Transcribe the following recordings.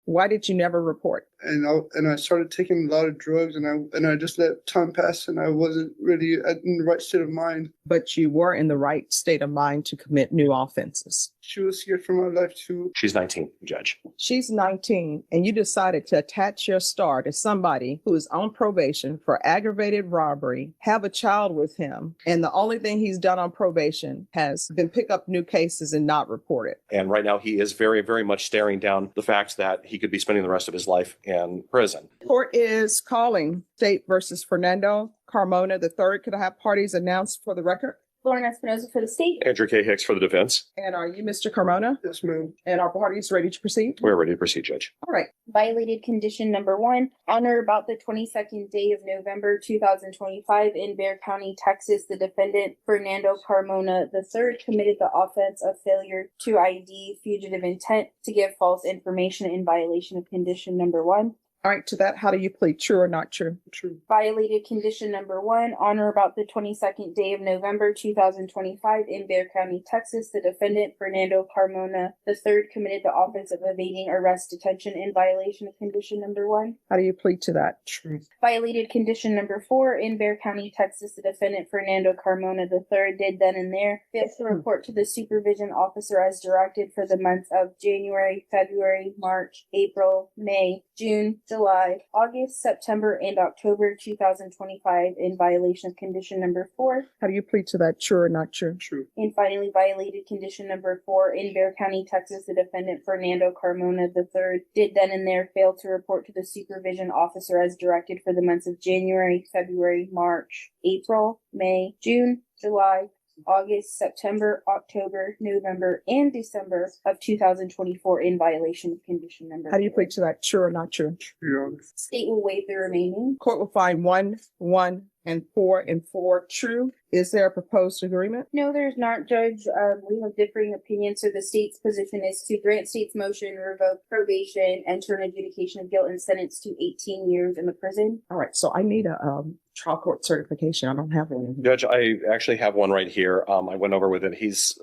Why did you never report? And I started taking a lot of drugs, and I just let time pass, and I wasn't really in the right state of mind. But you were in the right state of mind to commit new offenses. She was scared for my life too. She's 19, Judge. She's 19, and you decided to attach your star to somebody who is on probation for aggravated robbery, have a child with him, and the only thing he's done on probation has been pick up new cases and not report it. And right now he is very, very much staring down the fact that he could be spending the rest of his life in prison. Court is calling State versus Fernando Carmona III. Could I have parties announced for the record? Lauren Espinoza for the state. Andrew K. Hicks for the defense. And are you Mr. Carmona? Yes, ma'am. And are parties ready to proceed? We're ready to proceed, Judge. All right. Violated condition number 1. On or about the 22nd day of November 2025 in Bexar County, Texas, the defendant, Fernando Carmona III, committed the offense of failure to ID, fugitive intent to give false information in violation of condition number 1. All right, to that, how do you plead? True or not true? True. Violated condition number 1. On or about the 22nd day of November 2025 in Bexar County, Texas, the defendant, Fernando Carmona III, committed the offense of evading arrest detention in violation of condition number 1. How do you plead to that? True. Violated condition number 4. In Bexar County, Texas, the defendant, Fernando Carmona III, did then and there fail to report to the supervision officer as directed for the months of January, February, March, April, May, June, July, August, September, and October 2025 in violation of condition number 4. How do you plead to that? True or not true? True. And finally, violated condition number 4. In Bexar County, Texas, the defendant, Fernando Carmona III, did then and there fail to report to the supervision officer as directed for the months of January, February, March, April, May, June, July, August, September, October, November, and December of 2024 in violation of condition number 4. How do you plead to that? True or not true? True. State will waive the remaining. Court will find 1, 1, and 4 and 4 true. Is there a proposed agreement? No, there's not, Judge. We have differing opinions, so the state's position is to grant state's motion, revoke probation, enter an adjudication of guilt, and sentence to 18 years in the prison. All right, so I need a trial court certification. I don't have one. Judge, I actually have one right here. I went over with it. He's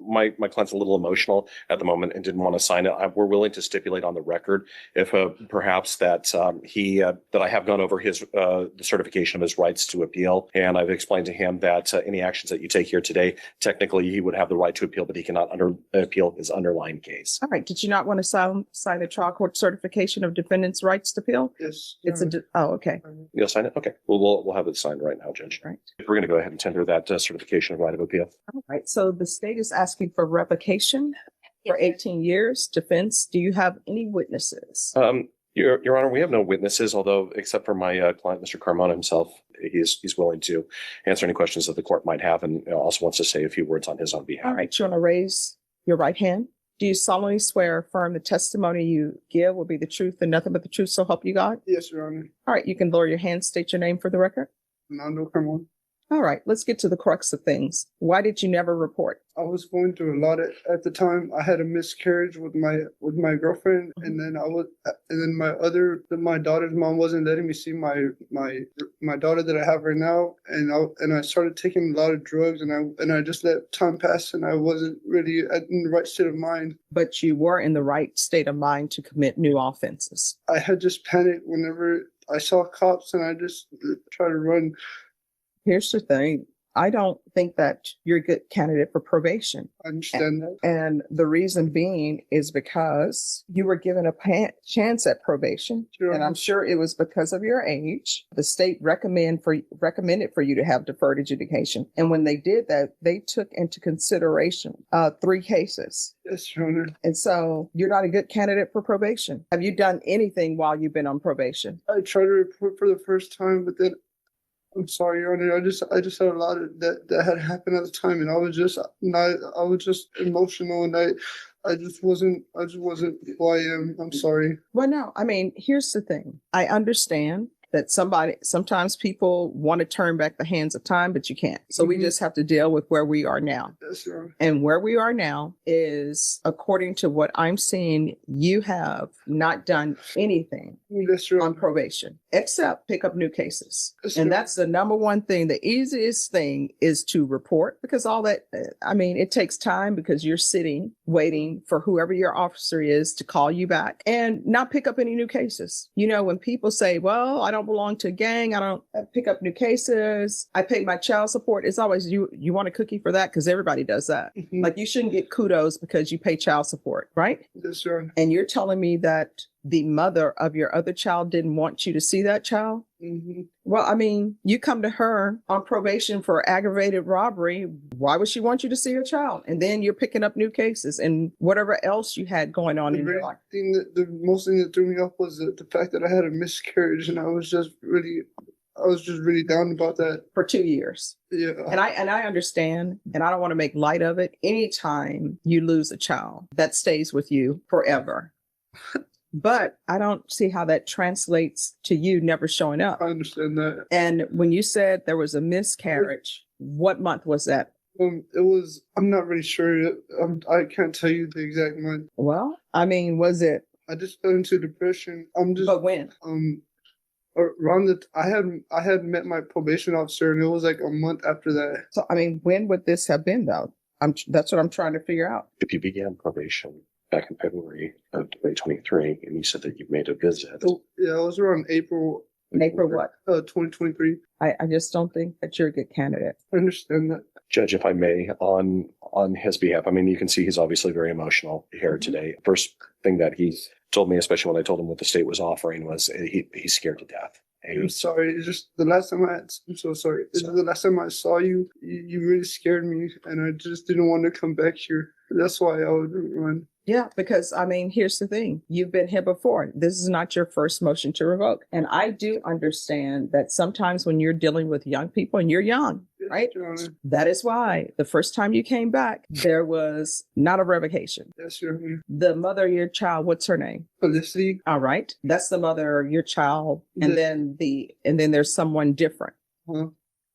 my client's a little emotional at the moment and didn't want to sign it. We're willing to stipulate on the record if perhaps that that I have gone over his the certification of his rights to appeal, and I've explained to him that any actions that you take here today, technically he would have the right to appeal, but he cannot appeal his underlying case. All right. Did you not want to sign the trial court certification of defendant's rights to appeal? Yes. It's okay. You'll sign it? Okay. We'll have it signed right now, Judge. Right. We're going to go ahead and tender that certification of right of appeal. All right. So the state is asking for revocation for 18 years. Defense, do you have any witnesses? Your Honor, we have no witnesses, although except for my client, Mr. Carmona himself, he's willing to answer any questions that the court might have, and also wants to say a few words on his own behalf. All right. You want to raise your right hand? Do you solemnly swear or affirm the testimony you give will be the truth and nothing but the truth, so help you God? Yes, Your Honor. All right. You can lower your hand, state your name for the record. Fernando Carmona. All right. Let's get to the crux of things. Why did you never report? I was going through a lot at the time. I had a miscarriage with my girlfriend, and then my daughter's mom wasn't letting me see my daughter that I have right now, and I started taking a lot of drugs, and I just let time pass, and I wasn't really in the right state of mind. But you were in the right state of mind to commit new offenses. I had just panicked whenever I saw cops, and I just tried to run. Here's the thing. I don't think that you're a good candidate for probation. I understand that. And the reason being is because you were given a chance at probation. Sure. And I'm sure it was because of your age. The state recommended for you to have deferred adjudication. And when they did that, they took into consideration 3 cases. Yes, Your Honor. And so you're not a good candidate for probation. Have you done anything while you've been on probation? I tried to report for the first time, but then I'm sorry, Your Honor. I just had a lot of that had happened at the time, and I was just emotional, and I just wasn't who I am. I'm sorry. Well, no, I mean, here's the thing. I understand that sometimes people want to turn back the hands of time, but you can't. So we Mhm. just have to deal with where we are now. Yes, Your Honor. And where we are now is, according to what I'm seeing, you have not done anything Yes, Your on Honor. probation except pick up new cases. Yes, And Your that's the number one thing. The easiest thing is to report, because all that, I mean, it takes time because you're sitting waiting for whoever your officer is to call you back and not pick up any new cases. You know, when people say, well, I don't belong to a gang, I don't pick up new cases, I pay my child support, it's always you want a cookie for that, because everybody does that. Mhm. Like, you shouldn't get kudos because you pay child support, right? Yes, Your Honor. And you're telling me that the mother of your other child didn't want you to see that child? Mm-hmm. Well, I mean, you come to her on probation for aggravated robbery. Why would she want you to see her child? And then you're picking up new cases and whatever else you had going on in your life. The most thing that threw me off was the fact that I had a miscarriage, and I was just really down about that. For 2 years. Yeah. And I understand, and I don't want to make light of it. Anytime you lose a child, that stays with you forever. But I don't see how that translates to you never showing up. I understand that. And when you said there was a miscarriage, what month was that? It was, I'm not really sure. I can't tell you the exact month. Well, I mean, was it? I just fell into depression. But when? Around I had met my probation officer, and it was like a month after that. So, I mean, when would this have been, though? That's what I'm trying to figure out. If you began probation back in February of 2023, and you said that you made a visit. Yeah, it was around April. In April what? 2023. I just don't think that you're a good candidate. I understand that. Judge, if I may, on his behalf, I mean, you can see he's obviously very emotional here today. First thing that he told me, especially when I told him what the state was offering, was he's scared to death. I'm sorry. It's just the last time I'm so sorry. The last time I saw you, you really scared me, and I just didn't want to come back here. That's why I would run. Yeah, because I mean, here's the thing. You've been here before. This is not your first motion to revoke. And I do understand that sometimes when you're dealing with young people, and you're young, Yes, right? Your Honor. That is why the first time you came back, there was not a revocation. Yes, Your Honor. The mother of your child, what's her name? Felicity. All right. That's the mother of your child. And Yes. then there's someone different. Huh?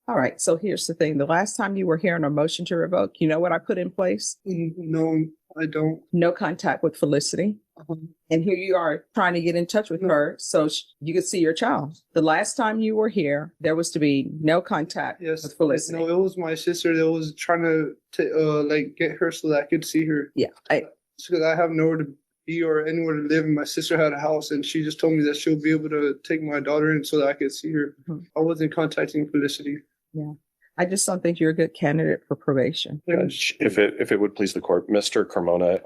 All right. So here's the thing. The last time you were here on a motion to revoke, you know what I put in place? No, I don't. No contact with Felicity. Uh-huh. And here you are trying to get in touch with her so you could see your child. The last time you were here, there was to be no contact Yes. with Felicity. No, it was my sister that was trying to get her so that I could see her. Yeah. Because I have nowhere to be or anywhere to live, and my sister had a house, and she just told me that she'll be able to take my daughter in so that I could see her. Mhm. I wasn't contacting Felicity. I just don't think you're a good candidate for probation. Judge, if it would please the court, Mr. Carmona,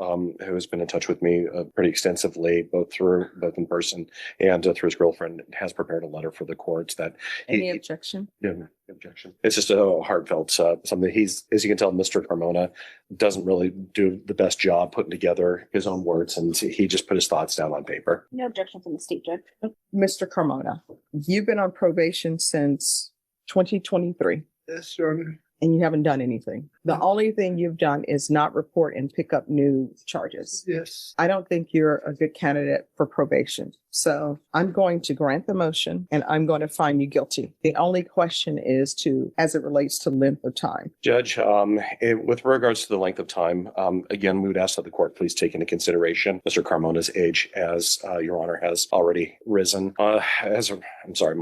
who has been in touch with me pretty extensively, both in person and through his girlfriend, has prepared a letter for the courts that Any objection? no objection. It's just a heartfelt something. As you can tell, Mr. Carmona doesn't really do the best job putting together his own words, and he just put his thoughts down on paper. No objection from the state judge. Mr. Carmona, you've been on probation since 2023. Yes, Your Honor. and you haven't done anything. The only thing you've done is not report and pick up new charges. Yes. I don't think you're a good candidate for probation. So I'm going to grant the motion and I'm going to find you guilty. The only question is as it relates to length of time. Judge, with regards to the length of time, again, we would ask that the court please take into consideration Mr. Carmona's age, as Your Honor has already risen. I'm sorry,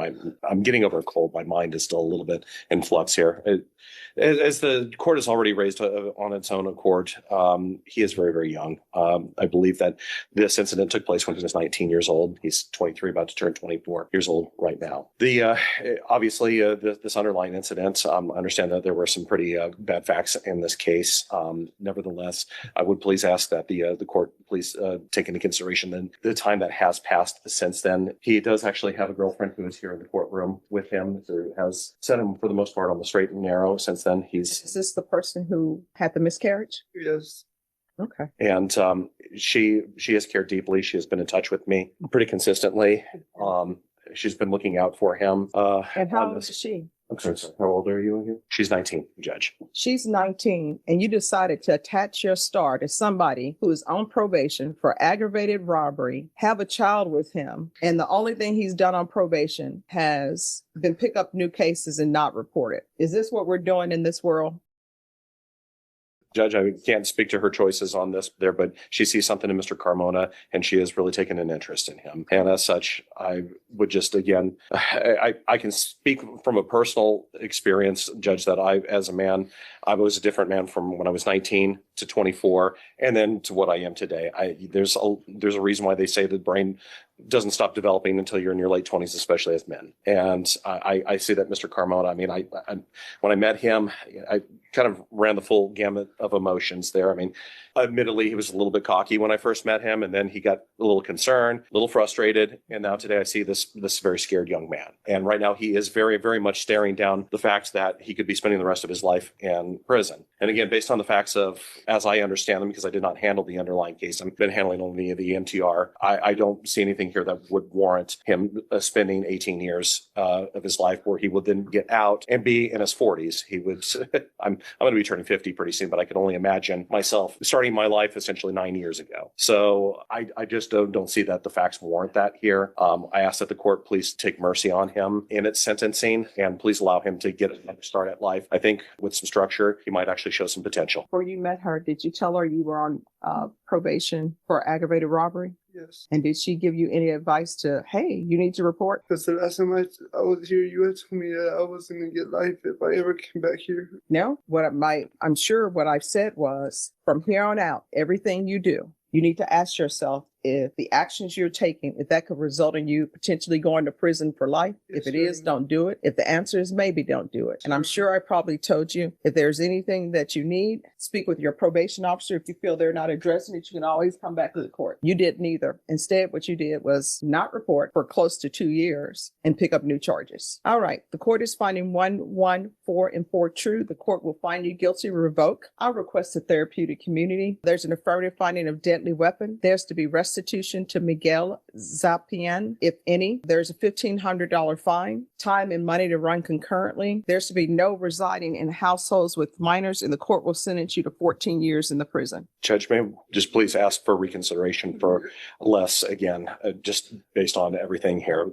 I'm getting over a cold. My mind is still a little bit in flux here. As the court has already raised on its own accord, he is very, very young. I believe that this incident took place when he was 19 years old. He's 23, about to turn 24 years old right now. Obviously, this underlying incident, I understand that there were some pretty bad facts in this case. Nevertheless, I would please ask that the court please take into consideration the time that has passed since then. He does actually have a girlfriend who is here in the courtroom with him, who has set him for the most part on the straight and narrow since then. Is this the person who had the miscarriage? Yes. Okay. And she has cared deeply. She has been in touch with me pretty consistently. She's been looking out for him. And how old is she? I'm sorry, sir. How old are you again? She's 19, Judge. She's 19, and you decided to attach your star to somebody who is on probation for aggravated robbery, have a child with him, and the only thing he's done on probation has been pick up new cases and not report it. Is this what we're doing in this world? Judge, I can't speak to her choices on this there, but she sees something in Mr. Carmona and she has really taken an interest in him. And as such, I would just, again, I can speak from a personal experience, Judge, that as a man, I was a different man from when I was 19 to 24 and then to what I am today. There's a reason why they say the brain doesn't stop developing until you're in your late 20s, especially as men. And I see that Mr. Carmona, I mean, when I met him, I kind of ran the full gamut of emotions there. I mean, admittedly, he was a little bit cocky when I first met him, and then he got a little concerned, a little frustrated. And now today I see this very scared young man. And right now he is very, very much staring down the fact that he could be spending the rest of his life in prison. And again, based on the facts of, as I understand them, because I did not handle the underlying case, I've been handling only the MTR. I don't see anything here that would warrant him spending 18 years of his life where he would then get out and be in his 40s. He would, I'm going to be turning 50 pretty soon, but I can only imagine myself starting my life essentially 9 years ago. So I just don't see that the facts warrant that here. I ask that the court please take mercy on him in its sentencing and please allow him to get a start at life. I think with some structure, he might actually show some potential. Before you met her, did you tell her you were on probation for aggravated robbery? Yes. And did she give you any advice to, hey, you need to report? Because the last time I was here, you had told me that I was going to get life if I ever came back here. No, I'm sure what I've said was from here on out, everything you do, you need to ask yourself if the actions you're taking, if that could result in you potentially going to prison for life. Yes, If it is, don't do it. If the answer is maybe, don't do it. And I'm sure I probably told you if there's anything that you need, speak with your probation officer. If you feel they're not addressing it, you can always come back to the court. You did neither. Instead, what you did was not report for close to 2 years and pick up new charges. All right. The court is finding 1, 4, and 4 true. The court will find you guilty, revoke. I'll request a therapeutic community. There's an affirmative finding of deadly weapon. There's to be restitution to Miguel Zapian, if any. There's a $1,500 fine, time and money to run concurrently. There's to be no residing in households with minors, and the court will sentence you to 14 years in the prison. Judge, may I just please ask for reconsideration for less again, just based on everything here,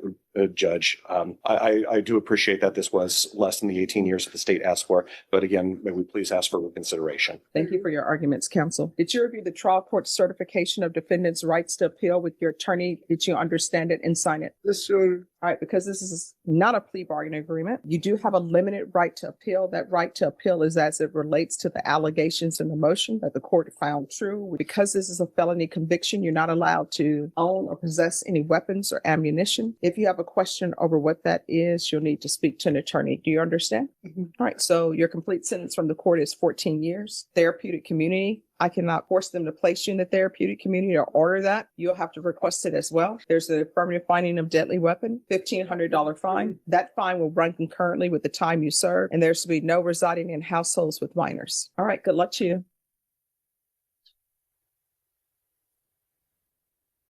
Judge. I do appreciate that this was less than the 18 years that the state asked for, but again, may we please ask for reconsideration? Thank you for your arguments, counsel. Did you review the trial court certification of defendant's rights to appeal with your attorney? Did you understand it and sign it? Yes, sir. All right, because this is not a plea bargaining agreement, you do have a limited right to appeal. That right to appeal is as it relates to the allegations in the motion that the court found true. Because this is a felony conviction, you're not allowed to own or possess any weapons or ammunition. If you have a question over what that is, you'll need to speak to an attorney. Do you understand? Mm-hmm. All right, so your complete sentence from the court is 14 years. Therapeutic community. I cannot force them to place you in the therapeutic community or order that. You'll have to request it as well. There's an affirmative finding of deadly weapon, $1,500 fine. That fine will run concurrently with the time you serve, and there's to be no residing in households with minors. All right, good luck to you.